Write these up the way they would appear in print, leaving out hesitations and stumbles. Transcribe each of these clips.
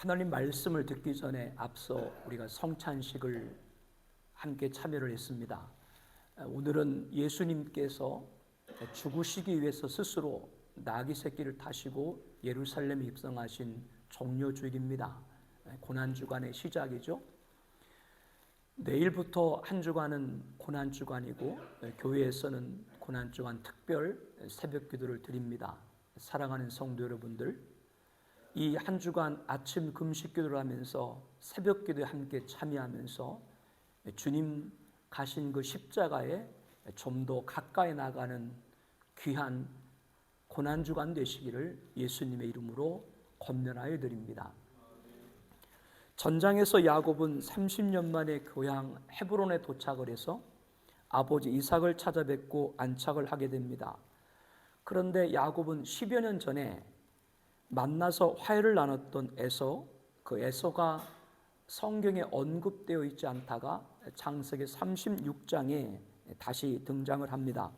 하나님 말씀을 듣기 전에 앞서 우리가 성찬식을 함께 참여를 했습니다. 오늘은 예수님께서 죽으시기 위해서 스스로 나귀 새끼를 타시고 예루살렘에 입성하신 종료주일입니다. 고난주간의 시작이죠. 내일부터 한 주간은 고난주간이고 교회에서는 고난주간 특별 새벽 기도를 드립니다. 사랑하는 성도 여러분들, 이 한 주간 아침 금식 기도를 하면서 새벽 기도에 함께 참여하면서 주님 가신 그 십자가에 좀 더 가까이 나가는 귀한 고난주간 되시기를 예수님의 이름으로 권면하여 드립니다. 전장에서 야곱은 30년 만에 고향 헤브론에 도착을 해서 아버지 이삭을 찾아뵙고 안착을 하게 됩니다. 그런데 야곱은 10여 년 전에 만나서 화해를 나눴던 에서, 그 에서가 성경에 언급되어 있지 않다가 창세기 36장에 다시 등장을 합니다.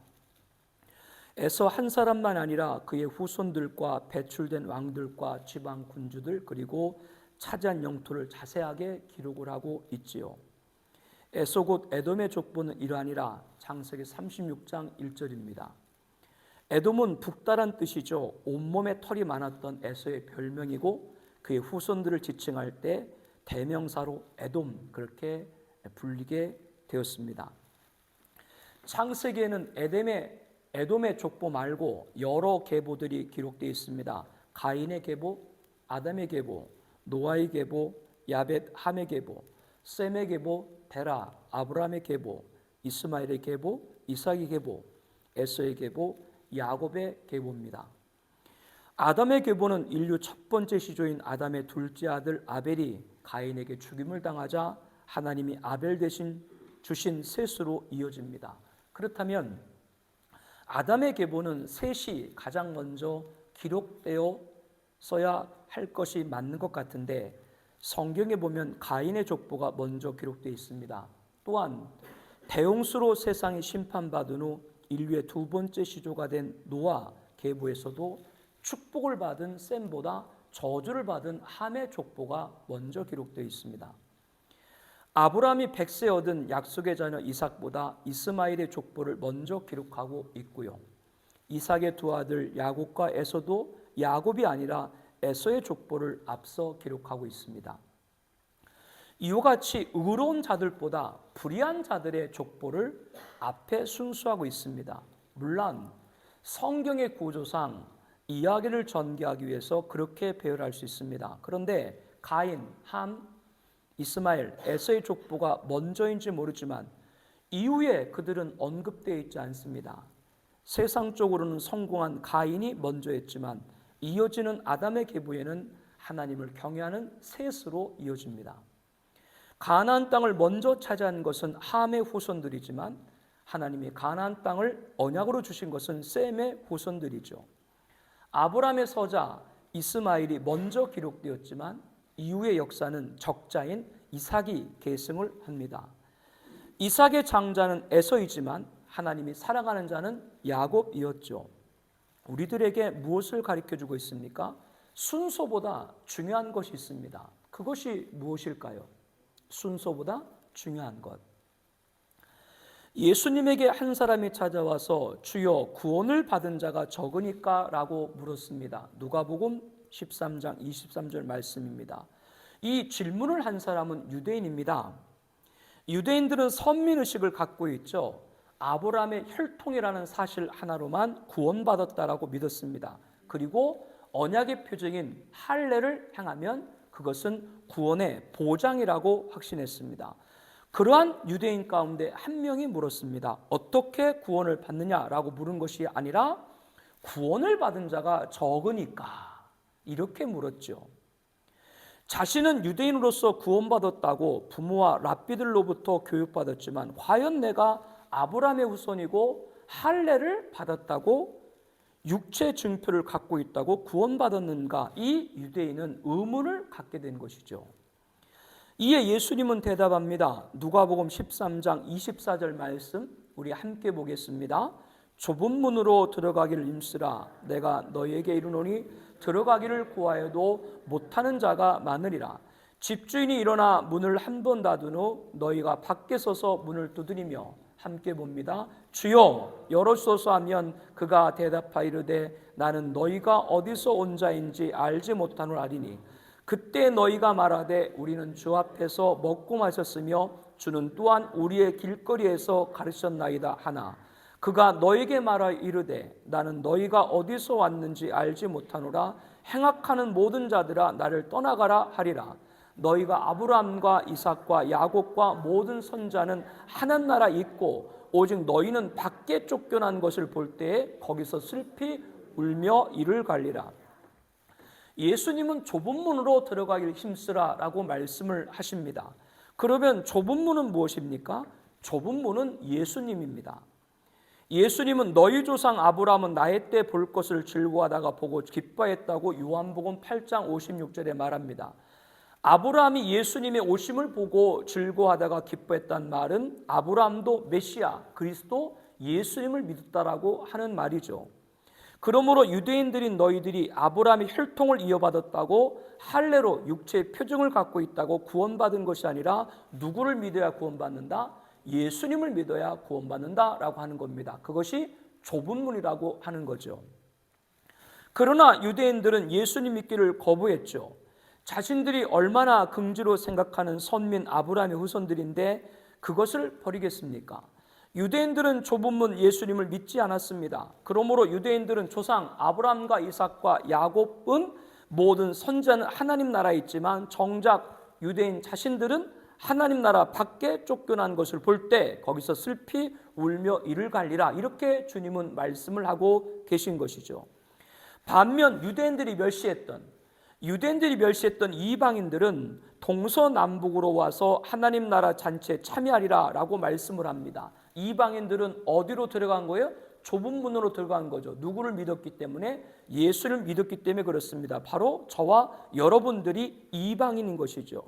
에서 한 사람만 아니라 그의 후손들과 배출된 왕들과 지방 군주들 그리고 차지한 영토를 자세하게 기록을 하고 있지요. 에서 곧 에돔의 족보는 이러하니라. 창세기 36장 1절입니다. 에돔은 북다란 뜻이죠. 온몸에 털이 많았던 에서의 별명이고 그의 후손들을 지칭할 때 대명사로 에돔 그렇게 불리게 되었습니다. 창세기에는 에돔의 족보 말고 여러 계보들이 기록되어 있습니다. 가인의 계보, 아담의 계보, 노아의 계보, 야벳 함의 계보, 셈의 계보, 데라, 아브라함의 계보, 이스마엘의 계보, 이삭의 계보, 에서의 계보, 야곱의 계보입니다. 아담의 계보는 인류 첫 번째 시조인 아담의 둘째 아들 아벨이 가인에게 죽임을 당하자 하나님이 아벨 대신 주신 셋으로 이어집니다. 그렇다면 아담의 계보는 셋이 가장 먼저 기록되어서야 할 것이 맞는 것 같은데 성경에 보면 가인의 족보가 먼저 기록되어 있습니다. 또한 대홍수로 세상이 심판받은 후 인류의 두 번째 시조가 된 노아 계보에서도 축복을 받은 셈보다 저주를 받은 함의 족보가 먼저 기록되어 있습니다. 아브라함이 100세 얻은 약속의 자녀 이삭보다 이스마엘의 족보를 먼저 기록하고 있고요. 이삭의 두 아들 야곱과 에서도 야곱이 아니라 에서의 족보를 앞서 기록하고 있습니다. 이와 같이 의로운 자들보다 불의한 자들의 족보를 앞에 순수하고 있습니다. 물론 성경의 구조상 이야기를 전개하기 위해서 그렇게 배열할 수 있습니다. 그런데 가인, 함, 이스마엘, 에서의 족보가 먼저인지 모르지만 이후에 그들은 언급되어 있지 않습니다. 세상적으로는 성공한 가인이 먼저였지만 이어지는 아담의 계보에는 하나님을 경외하는 셋으로 이어집니다. 가나안 땅을 먼저 차지한 것은 함의 후손들이지만 하나님이 가나안 땅을 언약으로 주신 것은 셈의 후손들이죠. 아브라함의 서자 이스마엘이 먼저 기록되었지만 이후의 역사는 적자인 이삭이 계승을 합니다. 이삭의 장자는 에서이지만 하나님이 사랑하는 자는 야곱이었죠. 우리들에게 무엇을 가르쳐주고 있습니까? 순서보다 중요한 것이 있습니다. 그것이 무엇일까요? 순서보다 중요한 것. 예수님에게 한 사람이 찾아와서 주여 구원을 받은 자가 적으니까? 라고 물었습니다. 누가복음 13장 23절 말씀입니다. 이 질문을 한 사람은 유대인입니다. 유대인들은 선민의식을 갖고 있죠. 아브라함의 혈통이라는 사실 하나로만 구원받았다라고 믿었습니다. 그리고 언약의 표징인 할례를 행하면 그것은 구원의 보장이라고 확신했습니다. 그러한 유대인 가운데 한 명이 물었습니다. 어떻게 구원을 받느냐라고 물은 것이 아니라 구원을 받은 자가 적으니까 이렇게 물었죠. 자신은 유대인으로서 구원받았다고 부모와 랍비들로부터 교육받았지만 과연 내가 아브라함의 후손이고 할례를 받았다고 육체 증표를 갖고 있다고 구원받았는가? 이 유대인은 의문을 갖게 된 것이죠. 이에 예수님은 대답합니다. 누가복음 13장 24절 말씀 우리 함께 보겠습니다. 좁은 문으로 들어가기를 힘쓰라. 내가 너희에게 이르노니 들어가기를 구하여도 못하는 자가 많으리라. 집주인이 일어나 문을 한 번 닫은 후 너희가 밖에 서서 문을 두드리며 함께 봅니다. 주여 열어주소서 하면 그가 대답하이르되 나는 너희가 어디서 온 자인지 알지 못하노라리니 그때 너희가 말하되 우리는 주 앞에서 먹고 마셨으며 주는 또한 우리의 길거리에서 가르쳤나이다 하나 그가 너에게 말하 이르되 나는 너희가 어디서 왔는지 알지 못하노라. 행악하는 모든 자들아 나를 떠나가라 하리라. 너희가 아브라함과 이삭과 야곱과 모든 선자는 하나님 나라 있고 오직 너희는 밖에 쫓겨난 것을 볼 때에 거기서 슬피 울며 이를 갈리라. 예수님은 좁은 문으로 들어가길 힘쓰라 라고 말씀을 하십니다. 그러면 좁은 문은 무엇입니까? 좁은 문은 예수님입니다. 예수님은 너희 조상 아브라함은 나의 때 볼 것을 즐거워하다가 보고 기뻐했다고 요한복음 8장 56절에 말합니다. 아브라함이 예수님의 오심을 보고 즐거워하다가 기뻐했다는 말은 아브라함도 메시아 그리스도 예수님을 믿었다라고 하는 말이죠. 그러므로 유대인들인 너희들이 아브라함이 혈통을 이어받았다고 할례로 육체의 표징을 갖고 있다고 구원받은 것이 아니라 누구를 믿어야 구원받는다? 예수님을 믿어야 구원받는다라고 하는 겁니다. 그것이 좁은 문이라고 하는 거죠. 그러나 유대인들은 예수님 믿기를 거부했죠. 자신들이 얼마나 긍지로 생각하는 선민 아브라함의 후손들인데 그것을 버리겠습니까? 유대인들은 좁은 문 예수님을 믿지 않았습니다. 그러므로 유대인들은 조상 아브라함과 이삭과 야곱은 모든 선자는 하나님 나라에 있지만 정작 유대인 자신들은 하나님 나라 밖에 쫓겨난 것을 볼 때 거기서 슬피 울며 이를 갈리라 이렇게 주님은 말씀을 하고 계신 것이죠. 반면 유대인들이 멸시했던 이방인들은 동서남북으로 와서 하나님 나라 잔치에 참여하리라 라고 말씀을 합니다. 이방인들은 어디로 들어간 거예요? 좁은 문으로 들어간 거죠. 누구를 믿었기 때문에? 예수를 믿었기 때문에 그렇습니다. 바로 저와 여러분들이 이방인인 것이죠.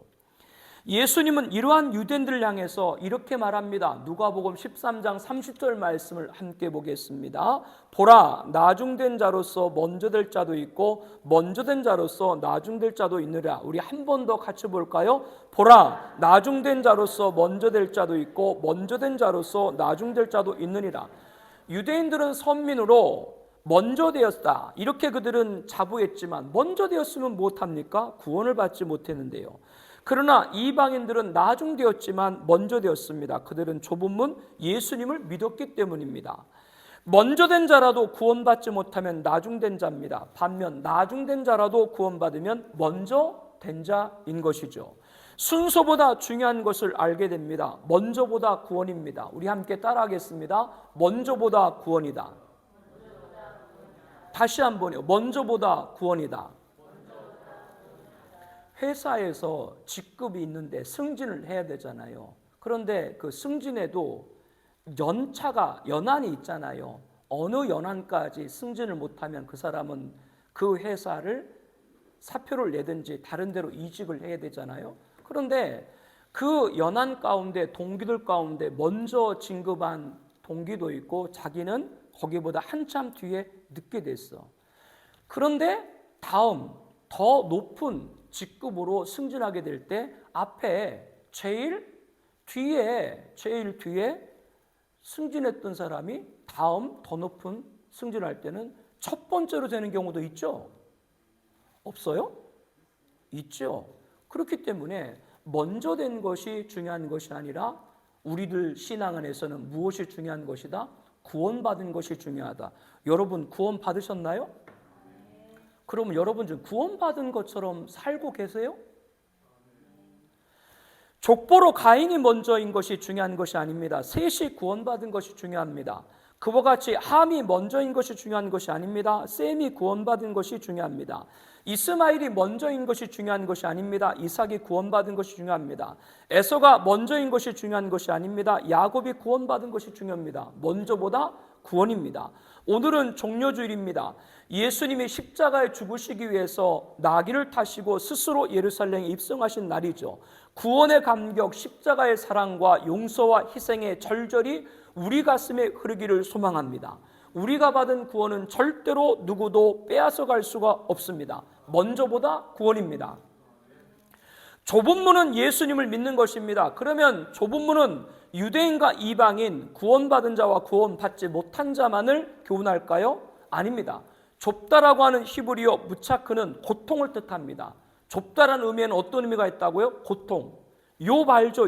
예수님은 이러한 유대인들을 향해서 이렇게 말합니다. 누가복음 13장 30절 말씀을 함께 보겠습니다. 보라 나중된 자로서 먼저 될 자도 있고 먼저 된 자로서 나중될 자도 있느라. 우리 한 번 더 같이 볼까요? 보라 나중된 자로서 먼저 될 자도 있고 먼저 된 자로서 나중될 자도 있느니라. 유대인들은 선민으로 먼저 되었다 이렇게 그들은 자부했지만 먼저 되었으면 무엇합니까? 구원을 받지 못했는데요. 그러나 이방인들은 나중되었지만 먼저 되었습니다. 그들은 좁은 문 예수님을 믿었기 때문입니다. 먼저 된 자라도 구원받지 못하면 나중된 자입니다. 반면 나중된 자라도 구원받으면 먼저 된 자인 것이죠. 순서보다 중요한 것을 알게 됩니다. 먼저보다 구원입니다. 우리 함께 따라하겠습니다. 먼저보다 구원이다. 다시 한번요. 먼저보다 구원이다. 회사에서 직급이 있는데 승진을 해야 되잖아요. 그런데 그 승진에도 연한이 있잖아요. 어느 연한까지 승진을 못하면 그 사람은 그 회사를 사표를 내든지 다른 데로 이직을 해야 되잖아요. 그런데 그 연한 가운데 동기들 가운데 먼저 진급한 동기도 있고 자기는 거기보다 한참 뒤에 늦게 됐어. 그런데 다음 더 높은 직급으로 승진하게 될 때 앞에 제일 뒤에 승진했던 사람이 다음 더 높은 승진할 때는 첫 번째로 되는 경우도 있죠? 없어요? 있죠. 그렇기 때문에 먼저 된 것이 중요한 것이 아니라 우리들 신앙 안에서는 무엇이 중요한 것이다? 구원받은 것이 중요하다. 여러분 구원 받으셨나요? 그러면 여러분 지금 구원받은 것처럼 살고 계세요? 족보로 가인이 먼저인 것이 중요한 것이 아닙니다. 셋이 구원받은 것이 중요합니다. 그와 같이 함이 먼저인 것이 중요한 것이 아닙니다. 셈이 구원받은 것이 중요합니다. 이스마엘이 먼저인 것이 중요한 것이 아닙니다. 이삭이 구원받은 것이 중요합니다. 에서가 먼저인 것이 중요한 것이 아닙니다. 야곱이 구원받은 것이 중요합니다. 먼저보다 구원입니다. 오늘은 종료주일입니다. 예수님이 십자가에 죽으시기 위해서 나귀를 타시고 스스로 예루살렘에 입성하신 날이죠. 구원의 감격, 십자가의 사랑과 용서와 희생의 절절히 우리 가슴에 흐르기를 소망합니다. 우리가 받은 구원은 절대로 누구도 빼앗아갈 수가 없습니다. 먼저보다 구원입니다. 좁은 문은 예수님을 믿는 것입니다. 그러면 좁은 문은 유대인과 이방인, 구원받은 자와 구원받지 못한 자만을 교훈할까요? 아닙니다. 좁다라고 하는 히브리어 무차크는 고통을 뜻합니다. 좁다라는 의미에는 어떤 의미가 있다고요? 고통. 욥 알죠?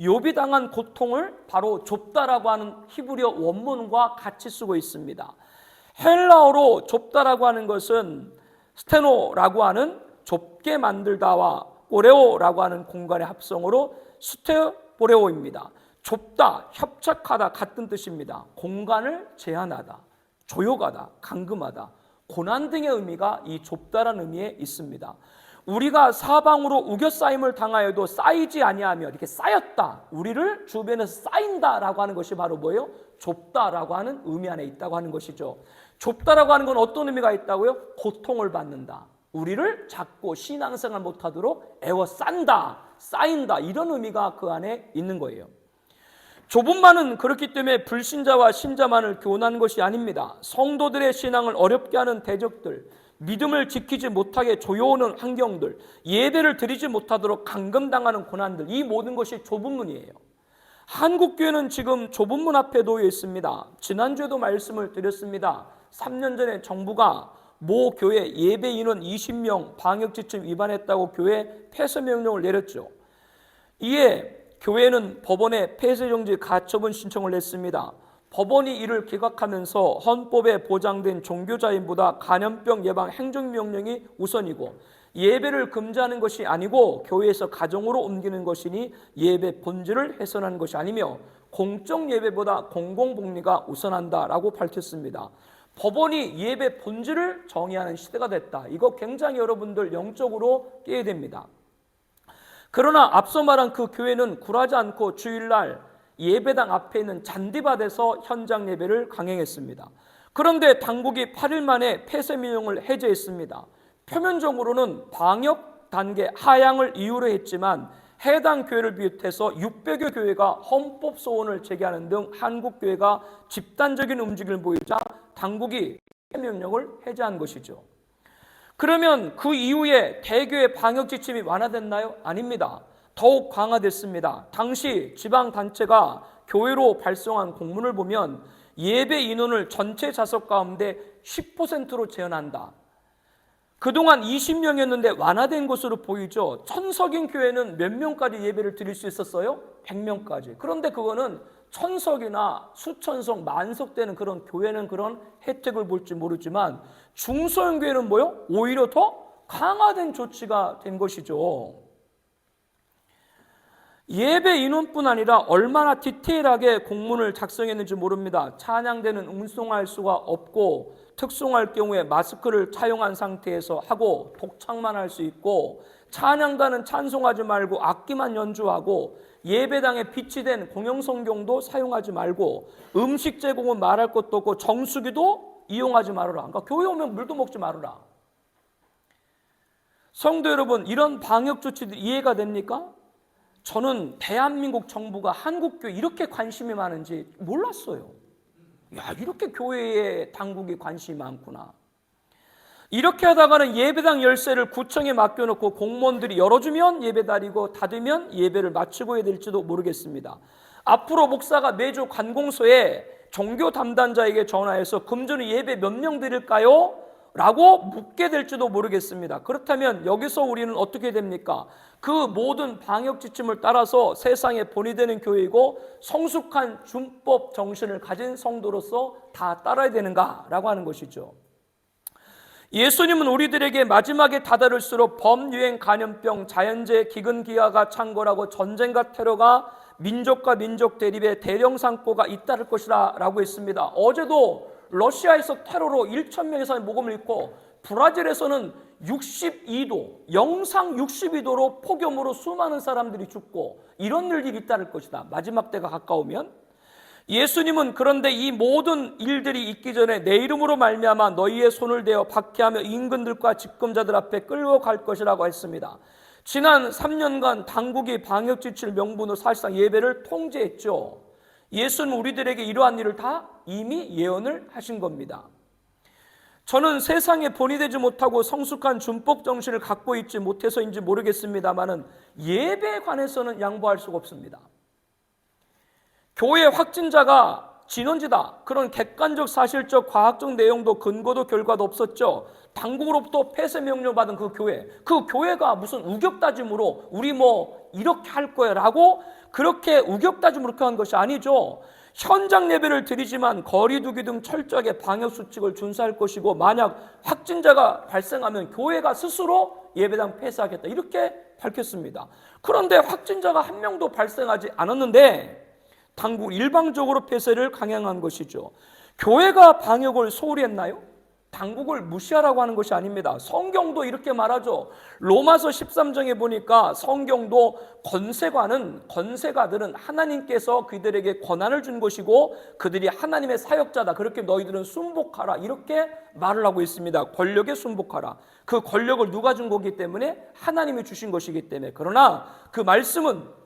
욥이 당한 고통을 바로 좁다라고 하는 히브리어 원문과 같이 쓰고 있습니다. 헬라어로 좁다라고 하는 것은 스테노라고 하는 좁게 만들다와 오레오라고 하는 공간의 합성어로 스테보레오입니다. 좁다, 협착하다 같은 뜻입니다. 공간을 제한하다, 조욕하다, 감금하다, 고난 등의 의미가 이 좁다라는 의미에 있습니다. 우리가 사방으로 우겨싸임을 당하여도 쌓이지 아니하며 이렇게 쌓였다, 우리를 주변에서 쌓인다라고 하는 것이 바로 뭐예요? 좁다라고 하는 의미 안에 있다고 하는 것이죠. 좁다라고 하는 건 어떤 의미가 있다고요? 고통을 받는다, 우리를 잡고 신앙생활 못하도록 애워싼다, 쌓인다, 이런 의미가 그 안에 있는 거예요. 좁은 만은 그렇기 때문에 불신자와 신자만을 교훈하는 것이 아닙니다. 성도들의 신앙을 어렵게 하는 대적들, 믿음을 지키지 못하게 조여오는 환경들, 예배를 드리지 못하도록 감금당하는 고난들, 이 모든 것이 좁은 문이에요. 한국교회는 지금 좁은 문 앞에 놓여 있습니다. 지난주에도 말씀을 드렸습니다. 3년 전에 정부가 모 교회 예배 인원 20명 방역지침 위반했다고 교회 폐쇄 명령을 내렸죠. 이에 교회는 법원에 폐쇄정지 가처분 신청을 냈습니다. 법원이 이를 기각하면서 헌법에 보장된 종교자인보다 감염병 예방 행정명령이 우선이고 예배를 금지하는 것이 아니고 교회에서 가정으로 옮기는 것이니 예배 본질을 훼손하는 것이 아니며 공적 예배보다 공공복리가 우선한다라고 밝혔습니다. 법원이 예배 본질을 정의하는 시대가 됐다. 이거 굉장히 여러분들 영적으로 깨야 됩니다. 그러나 앞서 말한 그 교회는 굴하지 않고 주일날 예배당 앞에 있는 잔디밭에서 현장 예배를 강행했습니다. 그런데 당국이 8일 만에 폐쇄 명령을 해제했습니다. 표면적으로는 방역 단계 하향을 이유로 했지만 해당 교회를 비롯해서 600여 교회가 헌법 소원을 제기하는 등 한국 교회가 집단적인 움직임을 보이자 당국이 폐쇄 명령을 해제한 것이죠. 그러면 그 이후에 대교회 방역 지침이 완화됐나요? 아닙니다. 더욱 강화됐습니다. 당시 지방단체가 교회로 발송한 공문을 보면 예배 인원을 전체 좌석 가운데 10%로 제한한다. 그동안 20명이었는데 완화된 것으로 보이죠. 천석인 교회는 몇 명까지 예배를 드릴 수 있었어요? 100명까지. 그런데 그거는 천석이나 수천석, 만석 되는 그런 교회는 그런 혜택을 볼지 모르지만 중소형 교회는 뭐요? 오히려 더 강화된 조치가 된 것이죠. 예배 인원뿐 아니라 얼마나 디테일하게 공문을 작성했는지 모릅니다. 찬양대는 음송할 수가 없고 특송할 경우에 마스크를 착용한 상태에서 하고 독창만 할 수 있고 찬양단은 찬송하지 말고 악기만 연주하고 예배당에 비치된 공영성경도 사용하지 말고 음식 제공은 말할 것도 없고 정수기도 이용하지 말아라. 그러니까 교회 오면 물도 먹지 말아라. 성도 여러분, 이런 방역 조치들 이해가 됩니까? 저는 대한민국 정부가 한국교회 이렇게 관심이 많은지 몰랐어요. 야, 이렇게 교회에 당국이 관심이 많구나. 이렇게 하다가는 예배당 열쇠를 구청에 맡겨놓고 공무원들이 열어주면 예배 드리고 닫으면 예배를 마치고 해야 될지도 모르겠습니다. 앞으로 목사가 매주 관공서에 종교 담당자에게 전화해서 금주는 예배 몇 명 드릴까요? 라고 묻게 될지도 모르겠습니다. 그렇다면 여기서 우리는 어떻게 됩니까? 그 모든 방역 지침을 따라서 세상에 본이 되는 교회이고 성숙한 준법 정신을 가진 성도로서 다 따라야 되는가라고 하는 것이죠. 예수님은 우리들에게 마지막에 다다를수록 범유행, 감염병, 자연재해, 기근기아가 창궐하고 전쟁과 테러가 민족과 민족 대립의 대령 상고가 잇따를 것이다 라고 했습니다. 어제도 러시아에서 테러로 1,000명 이상의 목숨을 잃고 브라질에서는 62도, 영상 62도로 폭염으로 수많은 사람들이 죽고 이런 일들이 잇따를 것이다. 마지막 때가 가까우면. 예수님은 그런데 이 모든 일들이 있기 전에 내 이름으로 말미암아 너희의 손을 대어 박해하며 임금들과 집권자들 앞에 끌고 갈 것이라고 했습니다. 지난 3년간 당국이 방역지침을 명분으로 사실상 예배를 통제했죠. 예수는 우리들에게 이러한 일을 다 이미 예언을 하신 겁니다. 저는 세상에 본이 되지 못하고 성숙한 준법 정신을 갖고 있지 못해서인지 모르겠습니다만은 예배에 관해서는 양보할 수가 없습니다. 교회 확진자가 진원지다, 그런 객관적 사실적 과학적 내용도 근거도 결과도 없었죠. 당국으로부터 폐쇄 명령 받은 그 교회가 무슨 우격다짐으로 우리 뭐 이렇게 할 거야 라고 그렇게 우격다짐으로 그렇게 한 것이 아니죠. 현장 예배를 드리지만 거리두기 등 철저하게 방역수칙을 준수할 것이고, 만약 확진자가 발생하면 교회가 스스로 예배당 폐쇄하겠다 이렇게 밝혔습니다. 그런데 확진자가 한 명도 발생하지 않았는데 당국 일방적으로 폐쇄를 강행한 것이죠. 교회가 방역을 소홀히 했나요? 당국을 무시하라고 하는 것이 아닙니다. 성경도 이렇게 말하죠. 로마서 13장에 보니까 성경도 권세가들은 하나님께서 그들에게 권한을 준 것이고 그들이 하나님의 사역자다, 그렇게 너희들은 순복하라, 이렇게 말을 하고 있습니다. 권력에 순복하라. 그 권력을 누가 준 거기 때문에? 하나님이 주신 것이기 때문에. 그러나 그 말씀은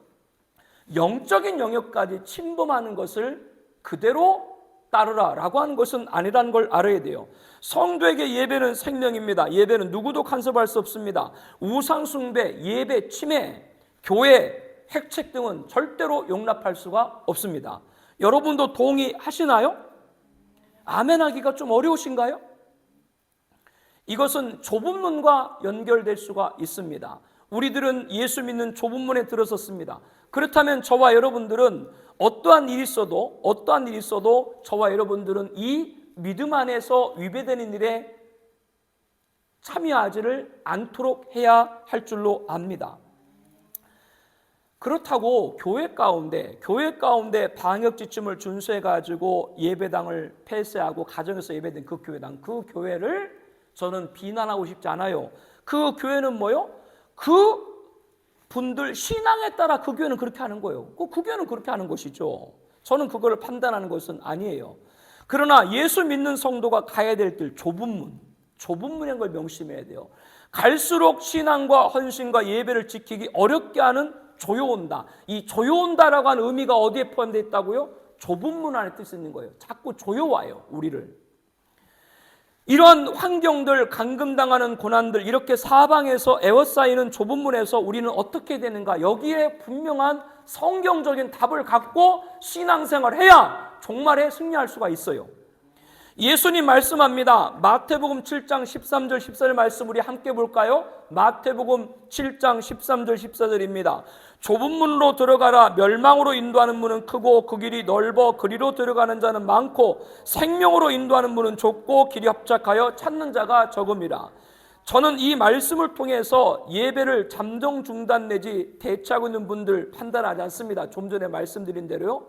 영적인 영역까지 침범하는 것을 그대로 따르라 라고 하는 것은 아니라는 걸 알아야 돼요. 성도에게 예배는 생명입니다. 예배는 누구도 간섭할 수 없습니다. 우상숭배, 예배 침해, 교회 핵책 등은 절대로 용납할 수가 없습니다. 여러분도 동의하시나요? 아멘하기가 좀 어려우신가요? 이것은 좁은 문과 연결될 수가 있습니다. 우리들은 예수 믿는 좁은 문에 들어섰습니다. 그렇다면 저와 여러분들은 어떠한 일이 있어도 저와 여러분들은 이 믿음 안에서 위배되는 일에 참여하지를 않도록 해야 할 줄로 압니다. 그렇다고 교회 가운데 방역 지침을 준수해 가지고 예배당을 폐쇄하고 가정에서 예배된 그 교회를 저는 비난하고 싶지 않아요. 그 교회는 뭐요? 그 분들 신앙에 따라 그 교회는 그렇게 하는 거예요. 그 교회는 그렇게 하는 것이죠. 저는 그걸 판단하는 것은 아니에요. 그러나 예수 믿는 성도가 가야 될 길, 좁은 문인 걸 명심해야 돼요. 갈수록 신앙과 헌신과 예배를 지키기 어렵게 하는 조여온다. 이 조여온다라고 하는 의미가 어디에 포함되어 있다고요? 좁은 문 안에 뜻이 있는 거예요. 자꾸 조여와요, 우리를. 이러한 환경들, 감금당하는 고난들, 이렇게 사방에서 에워싸이는 좁은 문에서 우리는 어떻게 되는가? 여기에 분명한 성경적인 답을 갖고 신앙생활을 해야 종말에 승리할 수가 있어요. 예수님 말씀합니다. 마태복음 7장 13절 14절 말씀 우리 함께 볼까요? 마태복음 7장 13절 14절입니다. 좁은 문으로 들어가라. 멸망으로 인도하는 문은 크고 그 길이 넓어 그리로 들어가는 자는 많고 생명으로 인도하는 문은 좁고 길이 협착하여 찾는 자가 적음이라. 저는 이 말씀을 통해서 예배를 잠정 중단 내지 대체하고 있는 분들 판단하지 않습니다. 좀 전에 말씀드린 대로요.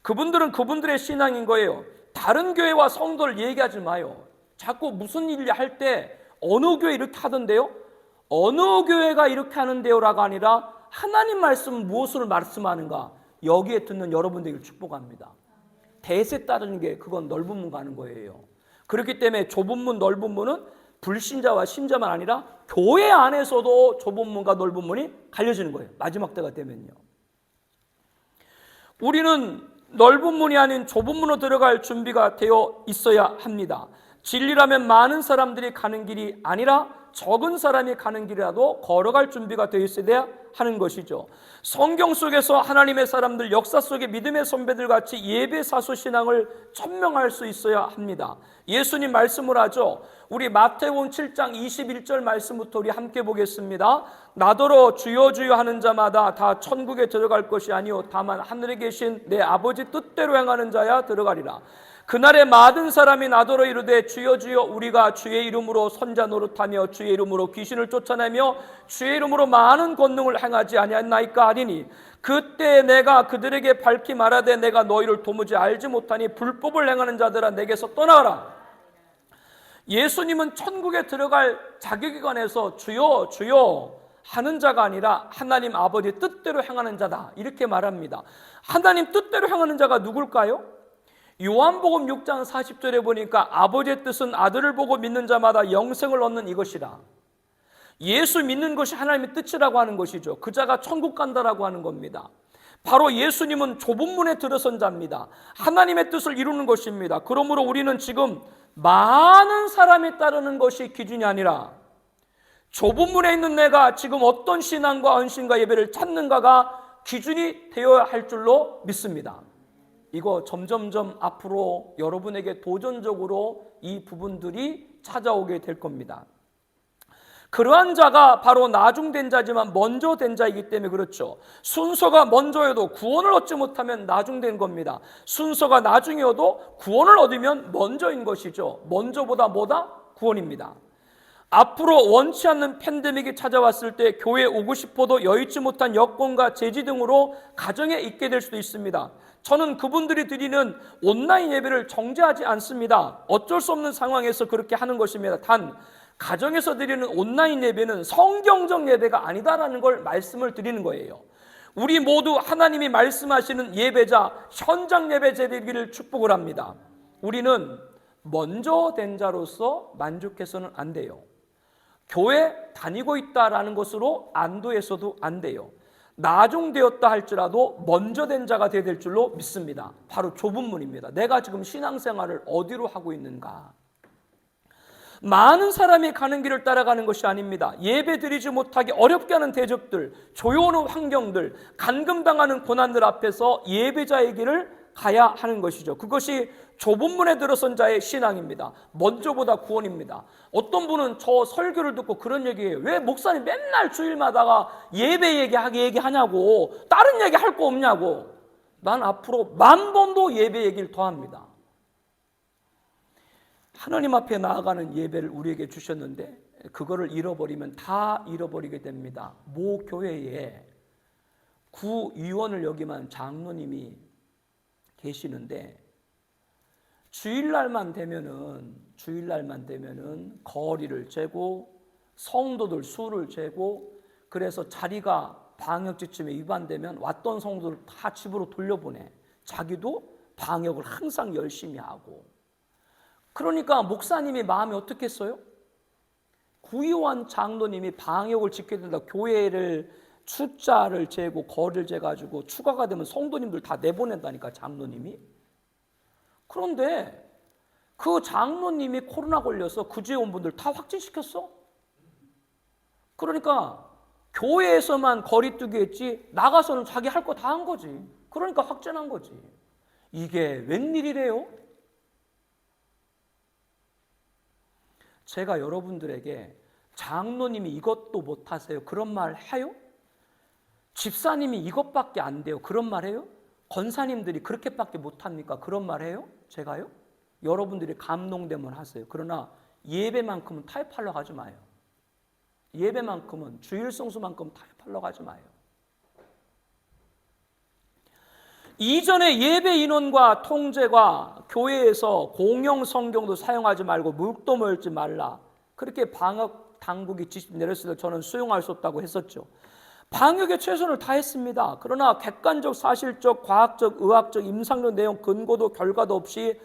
그분들은 그분들의 신앙인 거예요. 다른 교회와 성도를 얘기하지 마요. 자꾸 무슨 일을 할 때 어느 교회 이렇게 하던데요? 어느 교회가 이렇게 하는데요? 라가 아니라 하나님 말씀은 무엇을 말씀하는가? 여기에 듣는 여러분들에게 축복합니다. 대세 따르는 게 그건 넓은 문 가는 거예요. 그렇기 때문에 좁은 문, 넓은 문은 불신자와 신자만 아니라 교회 안에서도 좁은 문과 넓은 문이 갈려지는 거예요. 마지막 때가 되면요. 우리는 넓은 문이 아닌 좁은 문으로 들어갈 준비가 되어 있어야 합니다. 진리라면 많은 사람들이 가는 길이 아니라 적은 사람이 가는 길이라도 걸어갈 준비가 되어 있어야 하는 것이죠. 성경 속에서 하나님의 사람들, 역사 속의 믿음의 선배들 같이 예배 사수 신앙을 천명할 수 있어야 합니다. 예수님 말씀을 하죠. 우리 마태복음 7장 21절 말씀부터 우리 함께 보겠습니다. 나더러 주여 주여 하는 자마다 다 천국에 들어갈 것이 아니요 다만 하늘에 계신 내 아버지 뜻대로 행하는 자야 들어가리라. 그날에 많은 사람이 나더러 이르되 주여 주여 우리가 주의 이름으로 선자 노릇하며 주의 이름으로 귀신을 쫓아내며 주의 이름으로 많은 권능을 행하지 아니하나이까 하리니 그때 내가 그들에게 밝히 말하되 내가 너희를 도무지 알지 못하니 불법을 행하는 자들아 내게서 떠나가라. 예수님은 천국에 들어갈 자격에 관해서 주여 주여 하는 자가 아니라 하나님 아버지 뜻대로 행하는 자다 이렇게 말합니다. 하나님 뜻대로 행하는 자가 누굴까요? 요한복음 6장 40절에 보니까 아버지의 뜻은 아들을 보고 믿는 자마다 영생을 얻는 이것이라. 예수 믿는 것이 하나님의 뜻이라고 하는 것이죠. 그 자가 천국 간다라고 하는 겁니다. 바로 예수님은 좁은 문에 들어선 자입니다. 하나님의 뜻을 이루는 것입니다. 그러므로 우리는 지금 많은 사람이 따르는 것이 기준이 아니라 좁은 문에 있는 내가 지금 어떤 신앙과 헌신과 예배를 찾는가가 기준이 되어야 할 줄로 믿습니다. 이거 점점점 앞으로 여러분에게 도전적으로 이 부분들이 찾아오게 될 겁니다. 그러한 자가 바로 나중된 자지만 먼저 된 자이기 때문에 그렇죠. 순서가 먼저여도 구원을 얻지 못하면 나중된 겁니다. 순서가 나중이어도 구원을 얻으면 먼저인 것이죠. 먼저보다 뭐다? 구원입니다. 앞으로 원치 않는 팬데믹이 찾아왔을 때 교회에 오고 싶어도 여의치 못한 여건과 제지 등으로 가정에 있게 될 수도 있습니다. 저는 그분들이 드리는 온라인 예배를 정죄하지 않습니다. 어쩔 수 없는 상황에서 그렇게 하는 것입니다. 단 가정에서 드리는 온라인 예배는 성경적 예배가 아니다라는 걸 말씀을 드리는 거예요. 우리 모두 하나님이 말씀하시는 예배자, 현장 예배자 되기를 축복을 합니다. 우리는 먼저 된 자로서 만족해서는 안 돼요. 교회 다니고 있다라는 것으로 안도해서도 안 돼요. 나중되었다 할지라도 먼저 된 자가 되어야 될 줄로 믿습니다. 바로 좁은 문입니다. 내가 지금 신앙생활을 어디로 하고 있는가? 많은 사람이 가는 길을 따라가는 것이 아닙니다. 예배 드리지 못하게 어렵게 하는 대적들, 조여오는 환경들, 감금당하는 고난들 앞에서 예배자의 길을 가야 하는 것이죠. 그것이 좁은 문에 들어선 자의 신앙입니다. 먼저보다 구원입니다. 어떤 분은 저 설교를 듣고 그런 얘기해요. 왜 목사님 맨날 주일마다가 예배 얘기하냐고, 다른 얘기 할 거 없냐고. 난 앞으로 10,000번도 예배 얘기를 더 합니다. 하나님 앞에 나아가는 예배를 우리에게 주셨는데 그거를 잃어버리면 다 잃어버리게 됩니다. 모 교회에 구위원을 역임한 장로님이 계시는데 주일날만 되면은 거리를 재고 성도들 수를 재고 그래서 자리가 방역지침에 위반되면 왔던 성도들 다 집으로 돌려보내. 자기도 방역을 항상 열심히 하고. 그러니까 목사님이 마음이 어떻겠어요? 구의원 장로님이 방역을 지켜야 된다. 교회를 숫자를 재고 거리를 재가지고 추가가 되면 성도님들 다 내보낸다니까 장로님이. 그런데 그 장로님이 코로나 걸려서 그 주에 온 분들 다 확진시켰어. 그러니까 교회에서만 거리두기 했지 나가서는 자기 할 거 다 한 거지. 그러니까 확진한 거지. 이게 웬일이래요? 제가 여러분들에게 장로님이 이것도 못하세요 그런 말 해요? 집사님이 이것밖에 안 돼요 그런 말 해요? 권사님들이 그렇게밖에 못합니까? 그런 말 해요? 제가요? 여러분들이 감동되면 하세요. 그러나 예배만큼은 타협하려고 하지 마요. 예배만큼은 주일 성수만큼 타협하려고 하지 마요. 이전에 예배 인원과 통제가 교회에서 공용 성경도 사용하지 말고 묵도 멀지 말라. 그렇게 방역 당국이 지시 내렸을 때 저는 수용할 수 없다고 했었죠. 방역에 최선을 다했습니다. 그러나 객관적, 사실적, 과학적, 의학적, 임상적 내용 근거도 결과도 없이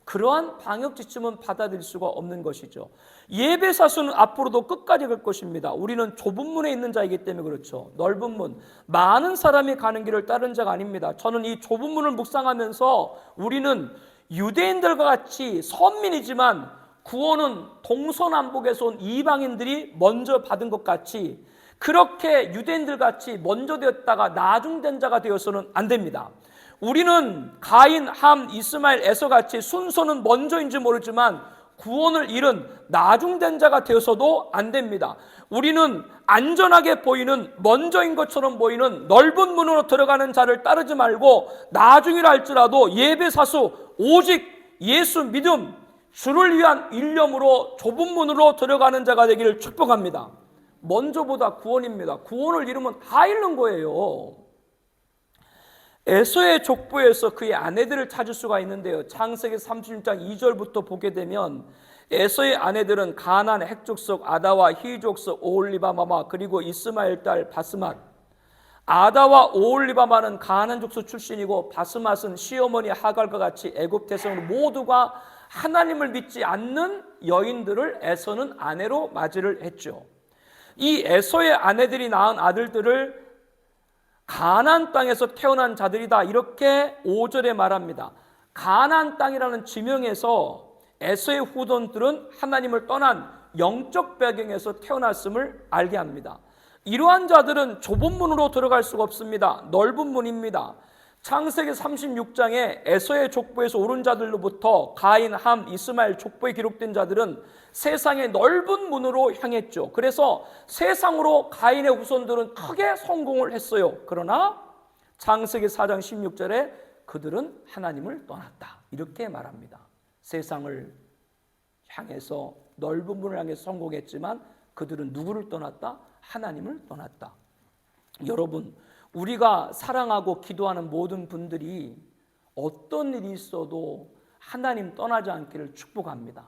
그러한 방역 지침은 받아들일 수가 없는 것이죠. 예배 사수는 앞으로도 끝까지 갈 것입니다. 우리는 좁은 문에 있는 자이기 때문에 그렇죠. 넓은 문, 많은 사람이 가는 길을 따른 자가 아닙니다. 저는 이 좁은 문을 묵상하면서 우리는 유대인들과 같이 선민이지만 구원은 동서남북에서 온 이방인들이 먼저 받은 것 같이 그렇게 유대인들 같이 먼저 되었다가 나중된 자가 되어서는 안 됩니다. 우리는 가인, 함, 이스마엘, 에서 같이 순서는 먼저인지 모르지만 구원을 잃은 나중된 자가 되어서도 안 됩니다. 우리는 안전하게 보이는 먼저인 것처럼 보이는 넓은 문으로 들어가는 자를 따르지 말고 나중이라 할지라도 예배사수 오직 예수 믿음 주를 위한 일념으로 좁은 문으로 들어가는 자가 되기를 축복합니다. 먼저보다 구원입니다. 구원을 잃으면 다 잃는 거예요. 에서의 족보에서 그의 아내들을 찾을 수가 있는데요. 창세기 36장 2절부터 보게 되면 에서의 아내들은 가나안 핵족속 아다와 히족속 오홀리바마 그리고 이스마엘 딸 바스맛. 아다와 오홀리바마는 가나안 족속 출신이고 바스맛은 시어머니 하갈과 같이 애굽 태생으로 모두가 하나님을 믿지 않는 여인들을 에서는 아내로 맞이를 했죠. 이 에서의 아내들이 낳은 아들들을 가나안 땅에서 태어난 자들이다. 이렇게 5절에 말합니다. 가나안 땅이라는 지명에서 에서의 후손들은 하나님을 떠난 영적 배경에서 태어났음을 알게 합니다. 이러한 자들은 좁은 문으로 들어갈 수가 없습니다. 넓은 문입니다. 창세기 36장에 에서의 족보에서 오른 자들로부터 가인, 함, 이스마엘 족보에 기록된 자들은 세상의 넓은 문으로 향했죠. 그래서 세상으로 가인의 후손들은 크게 성공을 했어요. 그러나 창세기 4장 16절에 그들은 하나님을 떠났다. 이렇게 말합니다. 세상을 향해서 넓은 문을 향해서 성공했지만 그들은 누구를 떠났다? 하나님을 떠났다. 여러분, 우리가 사랑하고 기도하는 모든 분들이 어떤 일이 있어도 하나님 떠나지 않기를 축복합니다.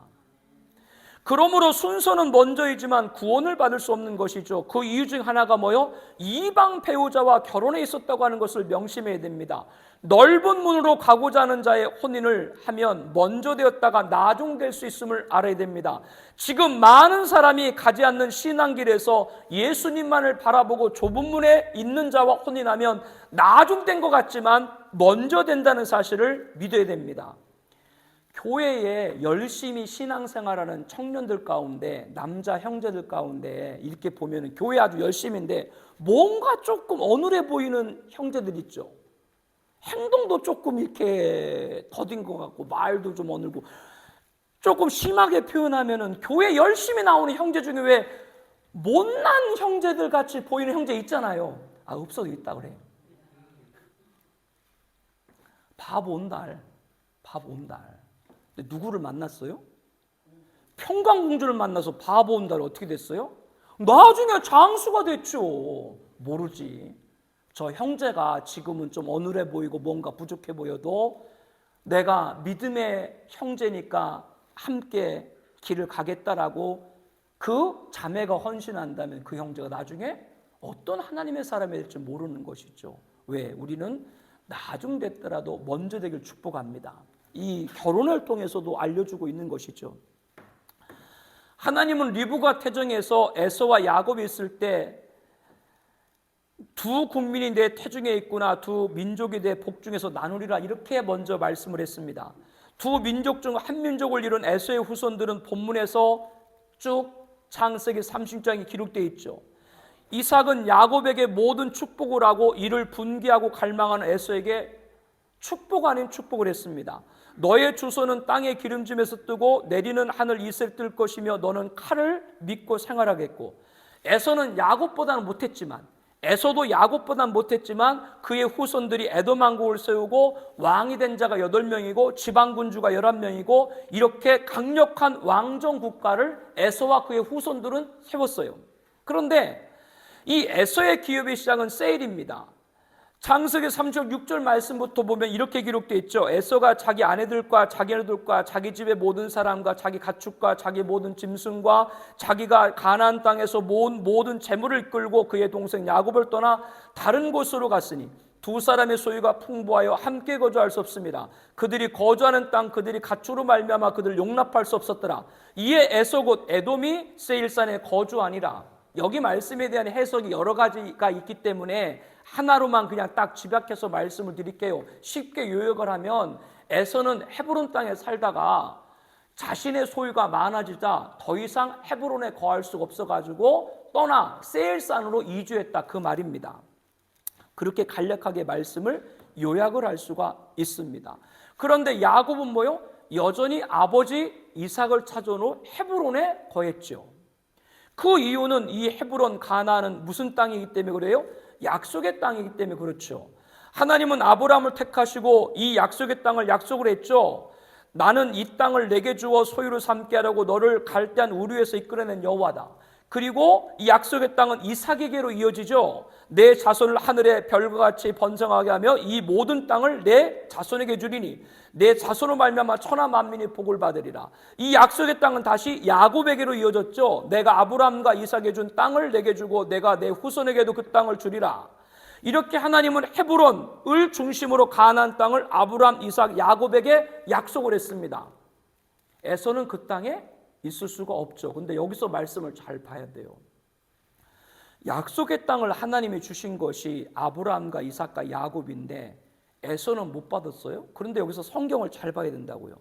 그러므로 순서는 먼저이지만 구원을 받을 수 없는 것이죠. 그 이유 중 하나가 뭐요? 이방 배우자와 결혼해 있었다고 하는 것을 명심해야 됩니다. 넓은 문으로 가고자 하는 자의 혼인을 하면 먼저 되었다가 나중 될 수 있음을 알아야 됩니다. 지금 많은 사람이 가지 않는 신앙길에서 예수님만을 바라보고 좁은 문에 있는 자와 혼인하면 나중 된 것 같지만 먼저 된다는 사실을 믿어야 됩니다. 교회에 열심히 신앙생활하는 청년들 가운데, 남자 형제들 가운데 이렇게 보면 교회 아주 열심인데 뭔가 조금 어눌해 보이는 형제들 있죠. 행동도 조금 이렇게 더딘 것 같고 말도 좀 어눌고, 조금 심하게 표현하면은 교회 열심히 나오는 형제 중에 왜 못난 형제들 같이 보이는 형제 있잖아요. 아, 없어도 있다 그래. 바보 온달. 근데 누구를 만났어요? 평강공주를 만나서 바보 온달 어떻게 됐어요? 나중에 장수가 됐죠. 모르지. 저 형제가 지금은 좀 어눌해 보이고 뭔가 부족해 보여도 내가 믿음의 형제니까 함께 길을 가겠다라고 그 자매가 헌신한다면 그 형제가 나중에 어떤 하나님의 사람이 될지 모르는 것이죠. 왜? 우리는 나중 됐더라도 먼저 되길 축복합니다. 이 결혼을 통해서도 알려주고 있는 것이죠. 하나님은 리브가 태정에서 에서와 야곱이 있을 때 두 국민이 내 태중에 있구나, 두 민족이 내 복중에서 나누리라, 이렇게 먼저 말씀을 했습니다. 두 민족 중 한 민족을 이룬 에서의 후손들은 본문에서 쭉 창세기 30장에 기록되어 있죠. 이삭은 야곱에게 모든 축복을 하고 이를 분개하고 갈망하는 에서에게 축복 아닌 축복을 했습니다. 너의 주소는 땅의 기름짐에서 뜨고 내리는 하늘 이슬 뜰 것이며 너는 칼을 믿고 생활하겠고. 에서는 야곱보다는 못했지만, 에서도 야곱보다는 못했지만 그의 후손들이 에돔 왕국을 세우고 왕이 된 자가 8명이고 지방군주가 11명이고 이렇게 강력한 왕정 국가를 에서와 그의 후손들은 세웠어요. 그런데 이 에서의 기업의 시작은 세일입니다. 창세기 36절 말씀부터 보면 이렇게 기록되어 있죠. 에서가 자기 아내들과 자기 아들들과 자기 집의 모든 사람과 자기 가축과 자기 모든 짐승과 자기가 가나안 땅에서 모은 모든 재물을 이끌고 그의 동생 야곱을 떠나 다른 곳으로 갔으니 두 사람의 소유가 풍부하여 함께 거주할 수 없습니다. 그들이 거주하는 땅 그들이 가축으로 말미암아 그들을 용납할 수 없었더라. 이에 에서 곧 에돔이 세일산에 거주하니라. 여기 말씀에 대한 해석이 여러 가지가 있기 때문에 하나로만 그냥 딱 집약해서 말씀을 드릴게요. 쉽게 요약을 하면 에서는 헤브론 땅에 살다가 자신의 소유가 많아지자 더 이상 헤브론에 거할 수가 없어가지고 떠나 세일산으로 이주했다, 그 말입니다. 그렇게 간략하게 말씀을 요약을 할 수가 있습니다. 그런데 야곱은 뭐요? 여전히 아버지 이삭을 찾아오는 헤브론에 거했죠. 그 이유는 이 헤브론 가나안은 무슨 땅이기 때문에 그래요? 약속의 땅이기 때문에 그렇죠. 하나님은 아브라함을 택하시고 이 약속의 땅을 약속을 했죠. 나는 이 땅을 내게 주어 소유로 삼게 하려고 너를 갈대한 우르에서 이끌어낸 여호와다. 그리고 이 약속의 땅은 이삭에게로 이어지죠. 내 자손을 하늘의 별과 같이 번성하게 하며 이 모든 땅을 내 자손에게 주리니 내 자손으로 말미암아 천하 만민이 복을 받으리라. 이 약속의 땅은 다시 야곱에게로 이어졌죠. 내가 아브라함과 이삭에 준 땅을 내게 주고 내가 내 후손에게도 그 땅을 주리라. 이렇게 하나님은 헤브론을 중심으로 가나안 땅을 아브라함, 이삭, 야곱에게 약속을 했습니다. 에서는 그 땅에 있을 수가 없죠. 근데 여기서 말씀을 잘 봐야 돼요. 약속의 땅을 하나님이 주신 것이 아브라함과 이삭과 야곱인데 에서는 못 받았어요. 그런데 여기서 성경을 잘 봐야 된다고요.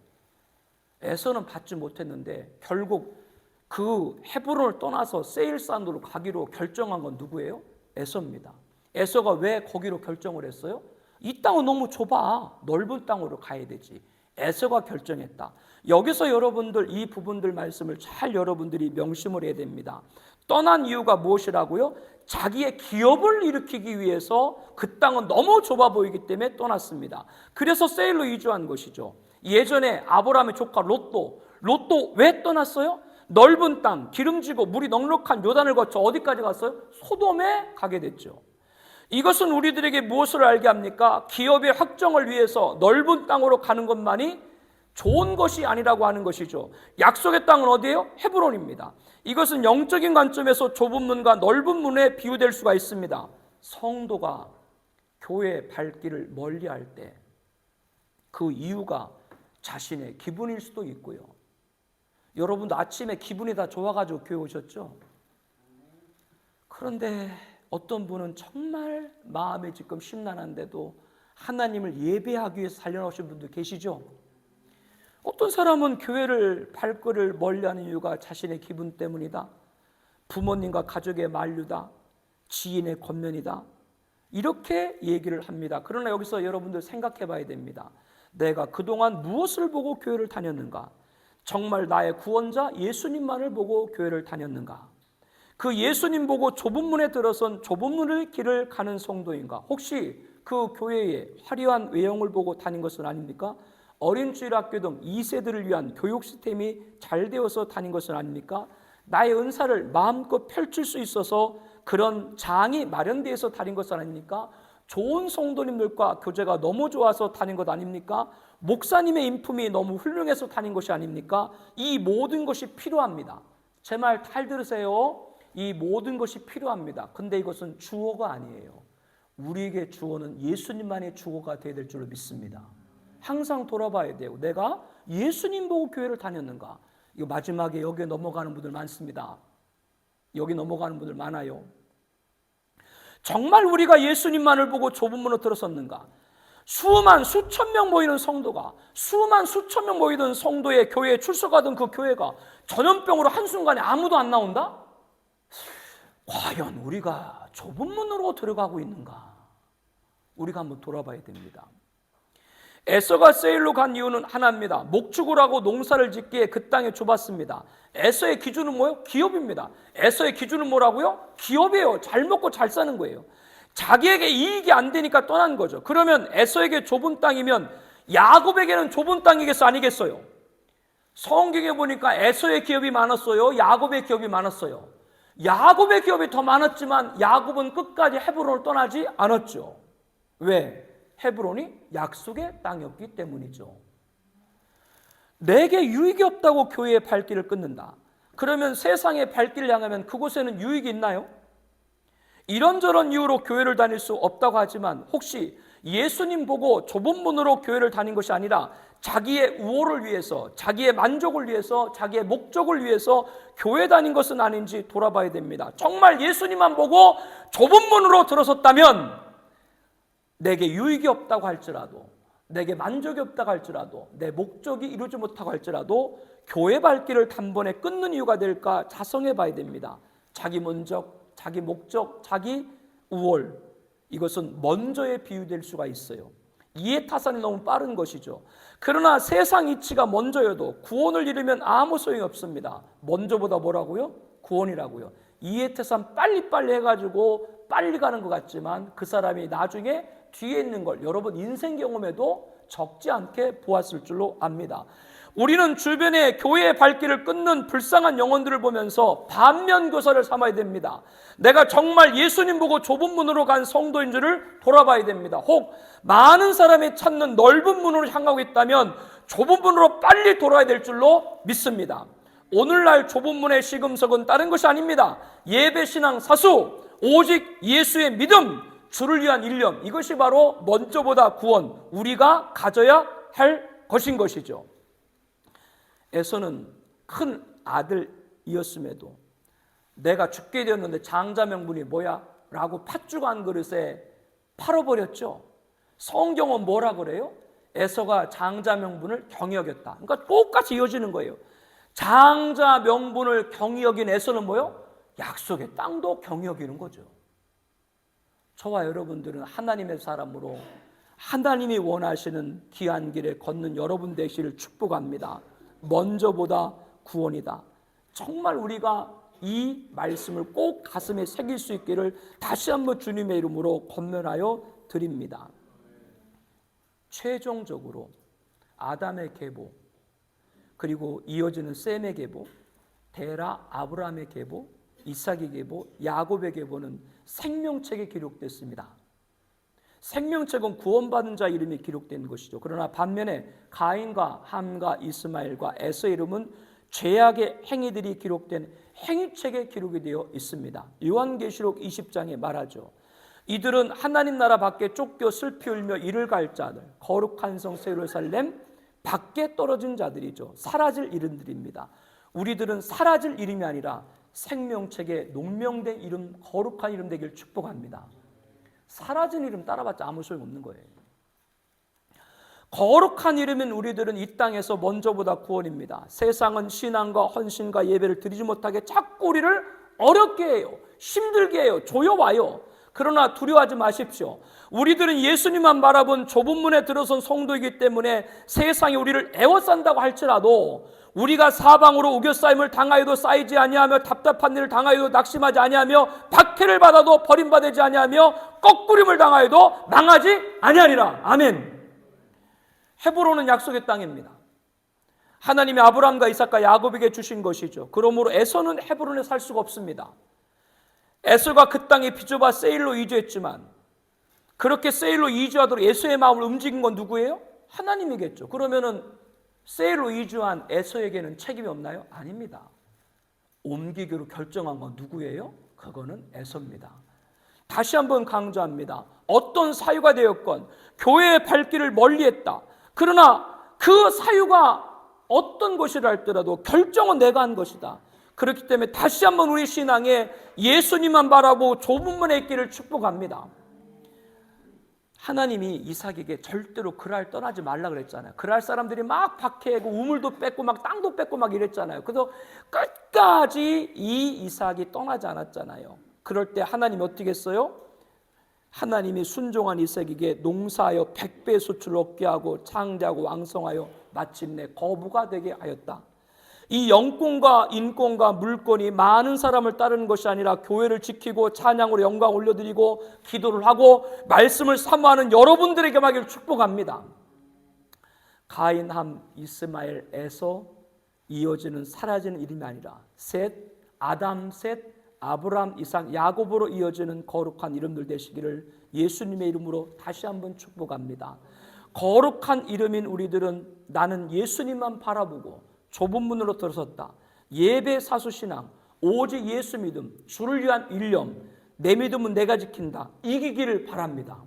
에서는 받지 못했는데 결국 그 헤브론을 떠나서 세일산으로 가기로 결정한 건 누구예요? 에서입니다. 에서가 왜 거기로 결정을 했어요? 이 땅은 너무 좁아. 넓은 땅으로 가야 되지. 에서가 결정했다. 여기서 여러분들 이 부분들 말씀을 잘 여러분들이 명심을 해야 됩니다. 떠난 이유가 무엇이라고요? 자기의 기업을 일으키기 위해서 그 땅은 너무 좁아 보이기 때문에 떠났습니다. 그래서 세일로 이주한 것이죠. 예전에 아브라함의 조카 롯도 왜 떠났어요? 넓은 땅, 기름지고 물이 넉넉한 요단을 거쳐 어디까지 갔어요? 소돔에 가게 됐죠. 이것은 우리들에게 무엇을 알게 합니까? 기업의 확정을 위해서 넓은 땅으로 가는 것만이 좋은 것이 아니라고 하는 것이죠. 약속의 땅은 어디예요? 헤브론입니다. 이것은 영적인 관점에서 좁은 문과 넓은 문에 비유될 수가 있습니다. 성도가 교회의 발길을 멀리할 때 그 이유가 자신의 기분일 수도 있고요. 여러분도 아침에 기분이 다 좋아가지고 교회 오셨죠? 그런데 어떤 분은 정말 마음이 지금 심란한데도 하나님을 예배하기 위해서 달려나오신 분도 계시죠? 어떤 사람은 교회를 발걸음을 멀리하는 이유가 자신의 기분 때문이다. 부모님과 가족의 만류다. 지인의 권면이다. 이렇게 얘기를 합니다. 그러나 여기서 여러분들 생각해 봐야 됩니다. 내가 그동안 무엇을 보고 교회를 다녔는가? 정말 나의 구원자 예수님만을 보고 교회를 다녔는가? 그 예수님 보고 좁은 문에 들어선 좁은 문의 길을 가는 성도인가? 혹시 그 교회의 화려한 외형을 보고 다닌 것은 아닙니까? 어린 주일학교 등 2세들을 위한 교육 시스템이 잘 되어서 다닌 것은 아닙니까? 나의 은사를 마음껏 펼칠 수 있어서 그런 장이 마련되어서 다닌 것은 아닙니까? 좋은 성도님들과 교제가 너무 좋아서 다닌 것 아닙니까? 목사님의 인품이 너무 훌륭해서 다닌 것이 아닙니까? 이 모든 것이 필요합니다. 제 말 잘 들으세요. 이 모든 것이 필요합니다. 근데 이것은 주어가 아니에요. 우리에게 주어는 예수님만의 주어가 되어야 될 줄로 믿습니다. 항상 돌아봐야 돼요. 내가 예수님 보고 교회를 다녔는가? 이거 마지막에 여기에 넘어가는 분들 많습니다. 여기 넘어가는 분들 많아요. 정말 우리가 예수님만을 보고 좁은 문으로 들어섰는가? 수천 명 모이는 성도가 수천 명 모이던 성도의 교회에 출석하던 그 교회가 전염병으로 한순간에 아무도 안 나온다? 과연 우리가 좁은 문으로 들어가고 있는가? 우리가 한번 돌아봐야 됩니다. 에서가 세일로 간 이유는 하나입니다. 목축을 하고 농사를 짓기에 그 땅이 좁았습니다. 에서의 기준은 뭐예요? 기업입니다. 에서의 기준은 뭐라고요? 기업이에요. 잘 먹고 잘 사는 거예요. 자기에게 이익이 안 되니까 떠난 거죠. 그러면 에서에게 좁은 땅이면 야곱에게는 좁은 땅이겠어, 아니겠어요? 성경에 보니까 에서의 기업이 많았어요? 야곱의 기업이 많았어요? 야곱의 기업이 더 많았지만 야곱은 끝까지 헤브론을 떠나지 않았죠. 왜? 헤브론이 약속의 땅이었기 때문이죠. 내게 유익이 없다고 교회의 발길을 끊는다. 그러면 세상의 발길을 향하면 그곳에는 유익이 있나요? 이런저런 이유로 교회를 다닐 수 없다고 하지만 혹시 예수님 보고 좁은 문으로 교회를 다닌 것이 아니라 자기의 우호를 위해서, 자기의 만족을 위해서, 자기의 목적을 위해서 교회 다닌 것은 아닌지 돌아봐야 됩니다. 정말 예수님만 보고 좁은 문으로 들어섰다면 내게 유익이 없다고 할지라도, 내게 만족이 없다고 할지라도, 내 목적이 이루지 못하고 할지라도 교회 발길을 단번에 끊는 이유가 될까 자성해 봐야 됩니다. 자기 만족, 자기 목적, 자기 우월, 이것은 먼저에 비유될 수가 있어요. 이해 타산이 너무 빠른 것이죠. 그러나 세상 이치가 먼저여도 구원을 이루면 아무 소용이 없습니다. 먼저보다 뭐라고요? 구원이라고요. 이해 타산 빨리빨리 해가지고 빨리 가는 것 같지만 그 사람이 나중에 뒤에 있는 걸 여러분 인생 경험에도 적지 않게 보았을 줄로 압니다. 우리는 주변에 교회의 발길을 끊는 불쌍한 영혼들을 보면서 반면교사를 삼아야 됩니다. 내가 정말 예수님 보고 좁은 문으로 간 성도인 줄을 돌아봐야 됩니다. 혹 많은 사람이 찾는 넓은 문으로 향하고 있다면 좁은 문으로 빨리 돌아야 될 줄로 믿습니다. 오늘날 좁은 문의 시금석은 다른 것이 아닙니다. 예배신앙 사수, 오직 예수의 믿음, 주를 위한 일념, 이것이 바로 먼저보다 구원, 우리가 가져야 할 것인 것이죠. 에서는 큰 아들이었음에도 내가 죽게 되었는데 장자 명분이 뭐야? 라고 팥죽 한 그릇에 팔아버렸죠. 성경은 뭐라 그래요? 에서가 장자 명분을 경히 여겼다. 그러니까 똑같이 이어지는 거예요. 장자 명분을 경히 여긴 에서는 뭐요? 약속의 땅도 경히 여기는 거죠. 저와 여러분들은 하나님의 사람으로 하나님이 원하시는 귀한 길에 걷는 여러분 되시기를 축복합니다. 먼저보다 구원이다. 정말 우리가 이 말씀을 꼭 가슴에 새길 수 있기를 다시 한번 주님의 이름으로 권면하여 드립니다. 최종적으로 아담의 계보, 그리고 이어지는 셈의 계보, 데라 아브라함의 계보, 이삭의 계보, 야곱의 계보는 생명책에 기록됐습니다. 생명책은 구원받은 자 이름이 기록된 것이죠. 그러나 반면에 가인과 함과 이스마엘과 에서의 이름은 죄악의 행위들이 기록된 행위책에 기록이 되어 있습니다. 요한계시록 20장에 말하죠. 이들은 하나님 나라 밖에 쫓겨 슬피 울며 이를 갈 자들, 거룩한 성 예루살렘 밖에 떨어진 자들이죠. 사라질 이름들입니다. 우리들은 사라질 이름이 아니라 생명책에 농명된 이름, 거룩한 이름 되길 축복합니다. 사라진 이름 따라봤자 아무 소용없는 거예요. 거룩한 이름인 우리들은 이 땅에서 먼저보다 구원입니다. 세상은 신앙과 헌신과 예배를 드리지 못하게 자꾸 우리를 어렵게 해요. 힘들게 해요. 조여와요. 그러나 두려워하지 마십시오. 우리들은 예수님만 바라본 좁은 문에 들어선 성도이기 때문에 세상이 우리를 애워싼다고 할지라도 우리가 사방으로 우겨싸임을 당하여도 쌓이지 아니하며 답답한 일을 당하여도 낙심하지 아니하며 박해를 받아도 버림받지 아니하며 꺾구림을 당하여도 망하지 아니하리라. 아멘. 헤브론은 약속의 땅입니다. 하나님이 아브라함과 이삭과 야곱에게 주신 것이죠. 그러므로 에서는 헤브론에 살 수가 없습니다. 에서가 그 땅에 비좁아 세일로 이주했지만 그렇게 세일로 이주하도록 에서의 마음을 움직인 건 누구예요? 하나님이겠죠. 그러면은 세일로 이주한 에서에게는 책임이 없나요? 아닙니다. 옮기기로 결정한 건 누구예요? 그거는 에서입니다. 다시 한번 강조합니다. 어떤 사유가 되었건 교회의 발길을 멀리했다. 그러나 그 사유가 어떤 것이라 할지라도 결정은 내가 한 것이다. 그렇기 때문에 다시 한번 우리 신앙에 예수님만 바라보고 좁은 문에 있기를 축복합니다. 하나님이 이삭에게 절대로 그랄 떠나지 말라 그랬잖아요. 그랄 사람들이 막 박해하고 우물도 뺏고 막 땅도 뺏고 막 이랬잖아요. 그래서 끝까지 이 이삭이 떠나지 않았잖아요. 그럴 때 하나님이 어떻게 했어요? 하나님이 순종한 이삭에게 농사하여 100배 수출을 얻게 하고 창대하고 왕성하여 마침내 거부가 되게 하였다. 이 영권과 인권과 물권이 많은 사람을 따르는 것이 아니라 교회를 지키고 찬양으로 영광 올려드리고 기도를 하고 말씀을 사모하는 여러분들에게 하기를 축복합니다. 가인, 함, 이스마엘, 에서 이어지는 사라지는 이름이 아니라 셋, 아담, 셋, 아브라함, 이삭, 야곱으로 이어지는 거룩한 이름들 되시기를 예수님의 이름으로 다시 한번 축복합니다. 거룩한 이름인 우리들은 나는 예수님만 바라보고 좁은 문으로 들어섰다. 예배 사수신앙, 오직 예수 믿음, 주를 위한 일념, 내 믿음은 내가 지킨다. 이기기를 바랍니다.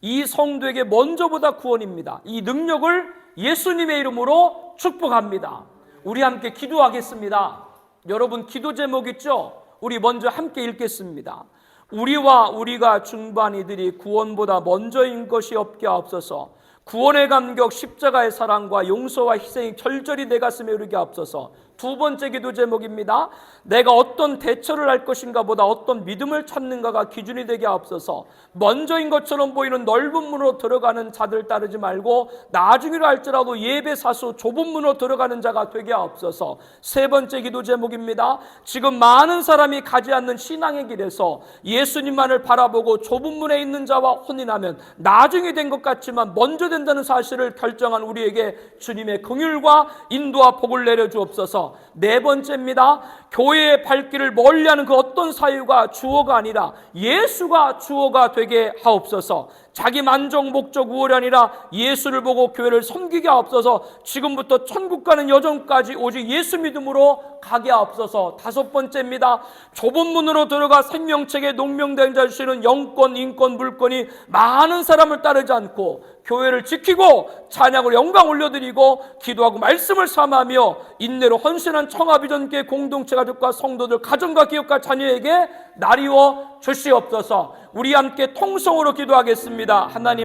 이 성도에게 먼저보다 구원입니다. 이 능력을 예수님의 이름으로 축복합니다. 우리 함께 기도하겠습니다. 여러분 기도 제목 있죠? 우리 먼저 함께 읽겠습니다. 우리와 우리가 중반이들이 구원보다 먼저인 것이 없게 하옵소서. 구원의 감격, 십자가의 사랑과 용서와 희생이 절절히 내 가슴에 이르게 하옵소서. 두 번째 기도 제목입니다. 내가 어떤 대처를 할 것인가 보다 어떤 믿음을 찾는가가 기준이 되게 하옵소서. 먼저인 것처럼 보이는 넓은 문으로 들어가는 자들 따르지 말고 나중이라 할지라도 예배 사수 좁은 문으로 들어가는 자가 되게 하옵소서. 세 번째 기도 제목입니다. 지금 많은 사람이 가지 않는 신앙의 길에서 예수님만을 바라보고 좁은 문에 있는 자와 혼인하면 나중이 된 것 같지만 먼저 된다는 사실을 결정한 우리에게 주님의 긍휼과 인도와 복을 내려주옵소서. 네 번째입니다. 교회의 발길을 멀리하는 그 어떤 사유가 주어가 아니라 예수가 주어가 되게 하옵소서. 자기 만족 목적 우월이 아니라 예수를 보고 교회를 섬기게 하옵소서. 지금부터 천국 가는 여정까지 오직 예수 믿음으로 가게 하옵소서. 다섯 번째입니다. 좁은 문으로 들어가 생명책에 농명된 자 주시는 영권, 인권, 물권이 많은 사람을 따르지 않고 교회를 지키고 찬양으로 영광 올려드리고 기도하고 말씀을 삼하며 인내로 헌신한 청아비전교회 공동체 가족과 성도들, 가정과 기업과 자녀에게 나리워 주시옵소서. 우리 함께 통성으로 기도하겠습니다. 하나님